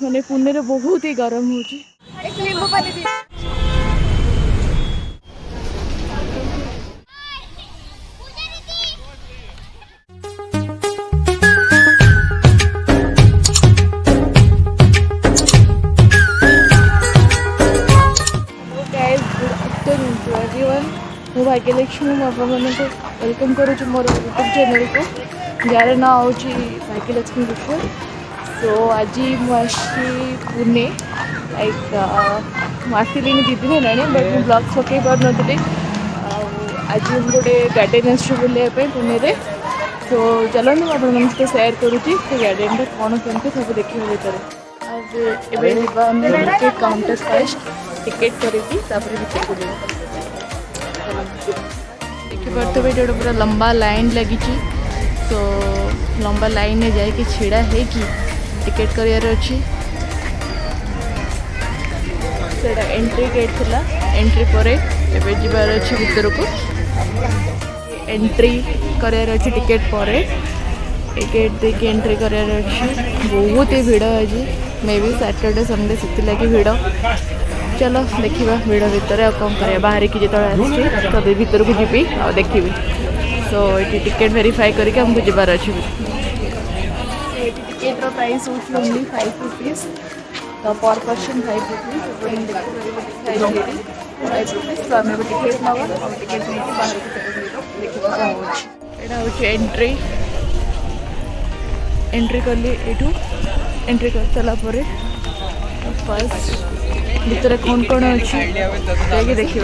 मैंने पुणे रे बहुत ही गरम हो मो भाग्यलक्ष्मी मुझे वेलकम करुँच मोर यूट्यूब चैनल को जार ना हूँ भाग्यलक्ष्मी विश्व। सो आज मुझे पुणे लाइक आसली 2 दिन है बट मुझे ब्लॉग्स पकई पार नी। आज गोटे गार्डन आसु बुलायापी पुणे रे। सो चलते मैं आप सेयार करुँची से गार्डन टा कौन केमती सब देखा भर। टिकेट काउंटर फास्ट टिकेट कर देखिपे जो पूरा लंबा लाइन लगी। तो लंबा लाइन में जाकि छिड़ा है कि टिकेट करार अच्छी। एंट्री गेट थिला एंट्री पर एवं जीवार अच्छी भीतर को एंट्री करार अच्छी टिकेट पर टिकेट देखिए एंट्री करार अच्छी। बहुत ही भीड़ आज मे बी सैटरडे संडे से लगी भीड़। चलो देखा भिड़ भितर कौन कर बाहर की जो आसती भीतर को जी आ देखी। सो ये टिकेट वेरीफाई करके हमको जबार अच्छे। टिकेट प्राइस होती ओनली 5 रुपीज तो पर पर्सन 5 रुपीज। तो आम टिकेट नवा टिकेट नहीं बाहर देखा यहाँ हूँ एंट्री एंट्री कली यू एंट्री कर सारापर फर्स्ट भीतर कौन कौन अच्छी देखा।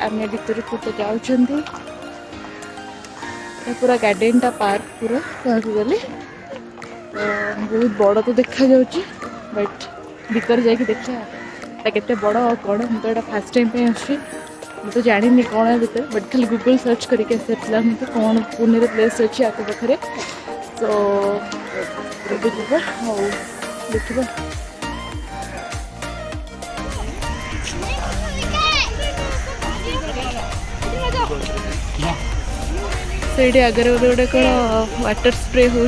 आम भीतर को तो जाऊँ पूरा गार्डन टा पार्क पूरा कहूँ गले बहुत बड़ तो देखा जाऊँगी बट भीतर जाकि देखा केते बड़ कौन मुझे फास्ट टाइम पे आसी मुझे जानी कौन है भीतर बट खाली गूगल सर्च करके आसाला मुझे कौन पुणे प्लेस अच्छी आख पाखे। तो देखा से आगे गोटे गोटे कौन वाटर स्प्रे हो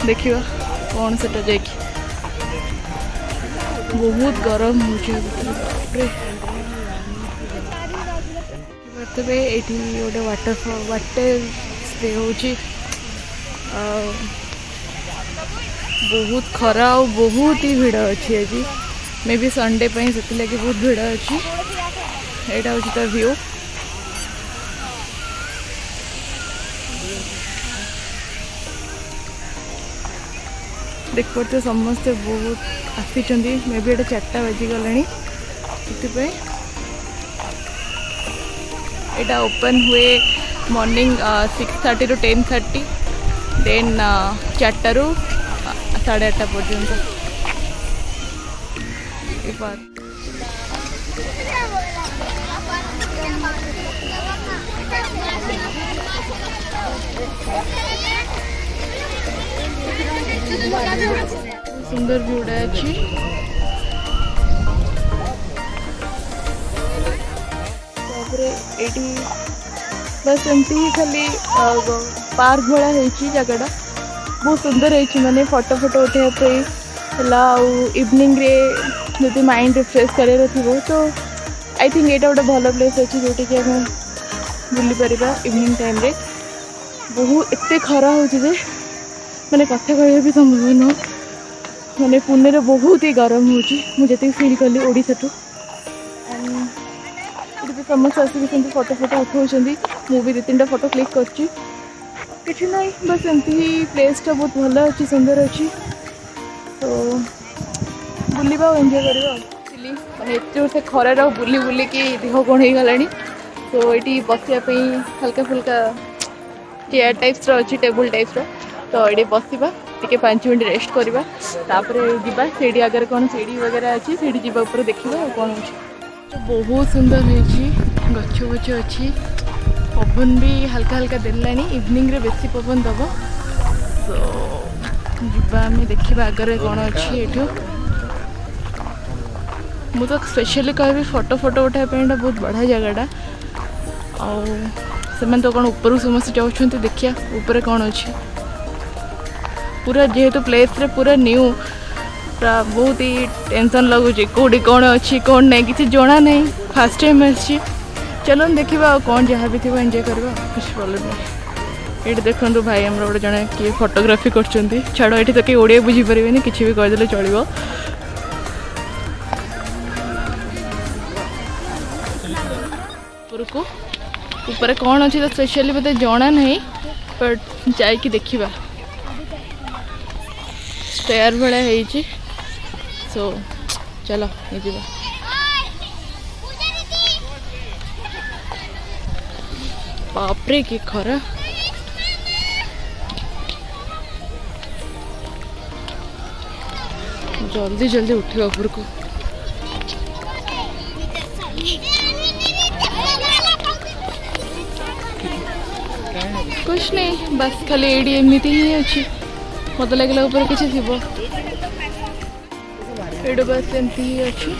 देखा कौन से बहुत गरम हो गोटे वाटर स्प्रे हो बहुत खरा और बहुत ही भीड़ अच्छी आज मे बी संडे से लगे बहुत भीड़ अच्छी। यहाँ हूँ तो व्यू देख पड़ते समस्ते बहुत आसी मे बी 4टा बाजिगला यहाँ ओपन हुए मॉर्निंग 6:30 to 10:30 देन 4टा रू 8:30 पर्यंत। सुंदर व्यूटा अच्छी बस एमती ही खाली पार्क भाया जगह बहुत सुंदर है माने फोटो फोटो उठाई इवनिंग रे जो माइंड रिफ्रेश कर तो आई थिंक यहाँ गोटे भल प्लेस अच्छी जोटि कि आम बुली पार इवनिंग टाइम रे। बहुत एत खरा हो मैंने कथा कह भी संभव नुह मैंने पुणे रे बहुत ही गरम हो फील कली ओडिशा टू एंड समस्त आसिक फोटो फोटो उठाऊँ मुझे 2-3टा फोटो क्लिक करची किसी ना बस एमती ही प्लेसटा बहुत भल अच्छी सुंदर अच्छी। तो बुलवा एंजॉय कर मैंने एत से खरार बुली बुलिकी देह कौन हो गला। तो ये बसापी हल्का फुल्का चेयर टाइप्स अच्छी टेबुल टाइप्स तो ये बसवा टे 5 मिनट रेस्ट करवा जावा सीढ़ी आगे कौन सीढ़ी वगैरह अच्छी सीढ़ी जावा ऊपर देखा कौन हो। बहुत सुंदर हो गच गच अच्छी पवन भी हल्का हल्का देलानी इवनिंग रे बेसी पवन दब। तो जावा आम देखा आगे कौन अच्छी ये मु तो स्पेशली कह फोटो फोटो उठाई बहुत बढ़िया जगहटा से तो कौन ऊपर समस्त जाऊँ देखिया ऊपर कौन अच्छी पूरा जेहेतु प्लेस रे पूरा न्यू पूरा बहुत ही टेंशन लगुच कौटी कौन अच्छी कौन नहीं किसी जना नहीं फास्ट टाइम आसी चलो देखा कौन जहाँ भी थी एंजॉय करवा कुछ प्रॉब्लम नहीं। ये देखो भाई आम गोटे जड़े किए फोटोग्राफी कर छाड़ ये तो कहीं ओडिया बुझीपारे किसी भी कहीदेले चलो। को ऊपर कौन अच्छी तो स्पेशली मत जना नहीं बट जाकि देखा स्टेयर भाया सो चलो ये बापरे कि खरा जल्दी जल्दी उठे ऊपर को कुछ नहीं बस खाली एडी एमती ही अच्छी मत लगे ऊपर किसी थी एडो बस एमती ही अच्छी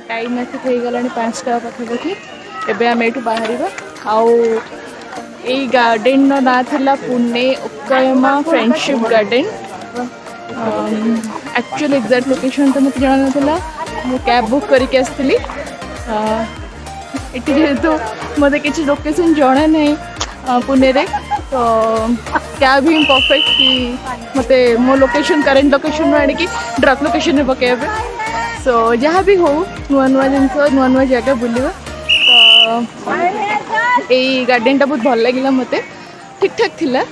टाइम आसिक हो गला 5टा पाखापाखि एबे आम एठू बाहर आउ यही गार्डन ना था Pune Okayama friendship garden actual exact location तो मत जाना ना मु कैब बुक करके आसती जेहेतु मत किसी लोकेशन जना नहीं पुणे रे तो कैब ही परफेक्ट कि मत मो लोकेशन करेंट लोकेशन आनिकी ड्रग लोकेशन में पकेबे सो जहाँ भी हो नुआ नुआ जिनस नुआ नुआ जगह बुलवा तो यही गार्डन टा बहुत भल लगे मत ठीक ठाक थिला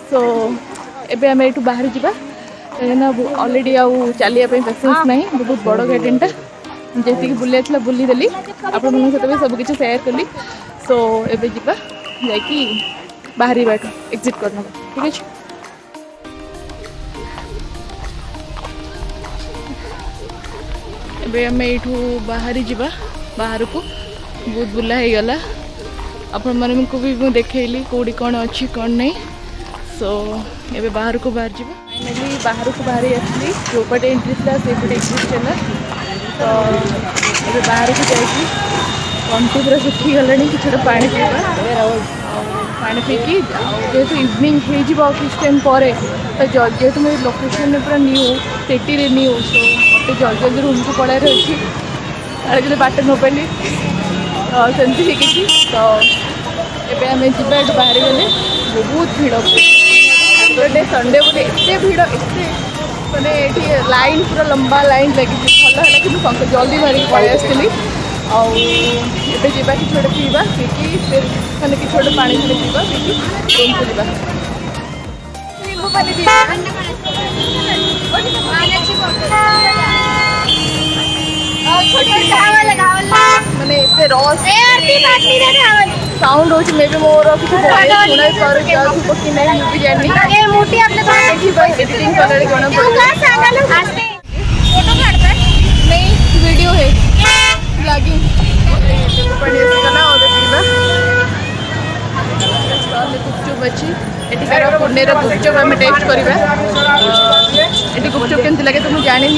सो एबे आम एठू बाहर जावा कहीं ऑलरेडी आउ चलिया पेसेंस नहीं बहुत बड़ गार्डन टा जी बुलाई बुलीदेली आप सहित भी सबकि सेयार कली सो एबे जावा जाकि बाहर एग्जिट करना ठीक है। एबे आम एठू बाहर जावा बाहर को बहुत बुला हो गला आपण मन को भी देखली कौटी कौन अच्छी कौन नहीं सो एबे बाहर को बाहर जावा फाइनली बाहर को बाहर आसली जो पटे एंट्री था से पटे एग्जिट चला तो ये बाहर को जाकि कंटी पूरा सुखी गला कि पानी पीवा पानी पीकी जेहेतु इवनिंग हो किस टाइम पर तो जेहेतु मेरे लोकेशन पूरा न्यू सिटी रे न्यू तो मत जल्दी जल्दी रूम को पड़ार अच्छी अरे जो बाट न पाली तो सेमती हो तो एबे आम जा बाहर गले बहुत भीड़ सैटरडे संडे बोले एत भीड़ एत मैंने ये लाइन पूरा लंबा लाइन लगी भल है कि जल्दी बाहर पलि आसती आबे जा कि छोटे पीवा पीकी फिर मैंने कि छोटे पानी छोटे पीवा पीकी रूम को मैंने साउंड हो मे भी मोर किसी शुणाई पार कि नहीं मुझे जानी एडिटिंग कलर जना नहीं वीडियो है ब्लॉगिंग गुपचुप अच्छी एटिकार पुणे गुपचुप आम टेस्ट करवा ये गुपचुप केमती लगे तो मुझे जानी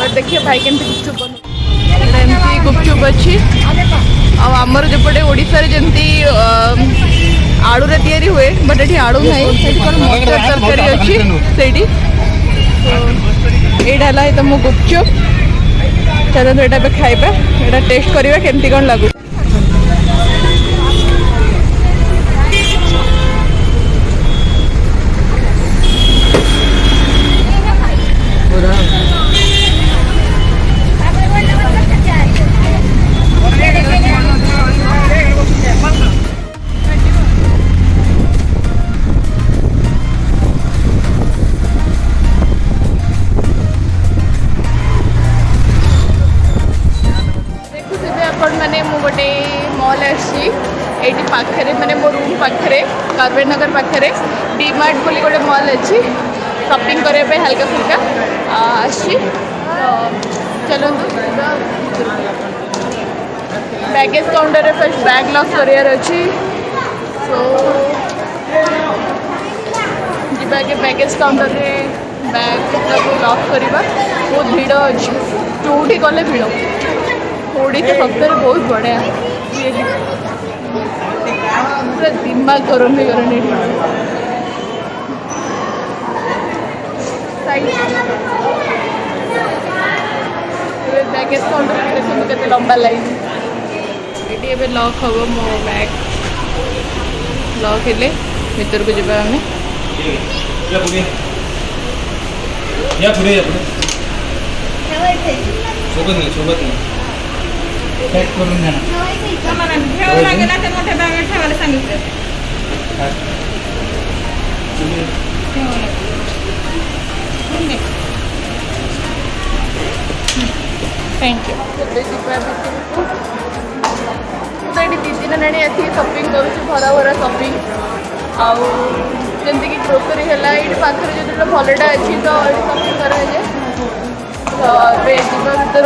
बट देखिए भाई केमती गुपचुप बन गुपचुप अच्छी आमर जोपटे ओडिशा रे जंती आलू रे तैयारी हुए बट ये आलू नहीं मटर तरकारी अच्छी सेठी एटा है तुम गुपचुप चलो यहाँ खाइबा यहाँ टेस्ट करवा केमती कौन लगुच गोटे मॉल आसी पाखे माने मो रूम पाखे कार्बेट नगर पाखे डीमार्ट बोली गोटे मॉल अच्छी शॉपिंग करने हल्का फुल्का आसी चलो baggage counter first bag lock करार अच्छी सो जीवा के बैगेज काउंटर रे बैग लॉक करवा बहुत भीड़ अच्छी जोटी गले भीड़ ओडिशा सप्ताह बहुत बढ़िया पूरा दिमाग गरम हो गला लाइन बैगेज काउंटर देखो केते लंबा लाइन ये एबे लॉक हम मो बैग लॉक हेले भीतर को जब आम सोबत नाही पॅक करून द्या ना ठेवावं लागेल आता मोठ्या बॅगेत ठेवायला सांगितलं ठेवावं लागेल थैंक यू तो ये दी दिन ना शॉपिंग कर भरा भरा शॉपिंग आमती कि ग्रोसरी है ये पाखे जो भलटा अच्छी तो ये शॉपिंग कराए तो ये भीतर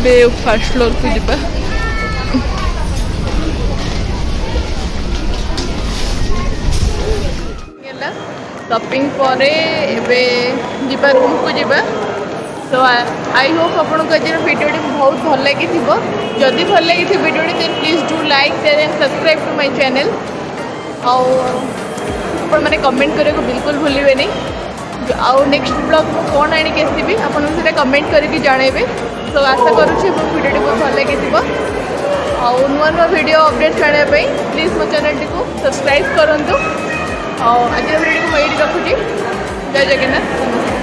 को फर्स्ट फ्लोर को जा शॉपिंग पर जीवा रूम को जीवा तो आई होप आपको आज वीडियो बहुत भल लगी जदि भल लगी video then please do like share and subscribe to my channel मैंने कमेंट करने को बिल्कुल भूलिए नहीं आउ नेक्स्ट ब्लॉग में कौन आणिक आसबि आपन से कमेंट करके जनइबे तो आशा करुँच वीडियो बहुत भल लगी नुआ नुआ वीडियो अपडेट जानापी प्लीज मो चैनल को सब्सक्राइब करूँ आज वीडियो को मैं रखुची जय जगन्नाथ।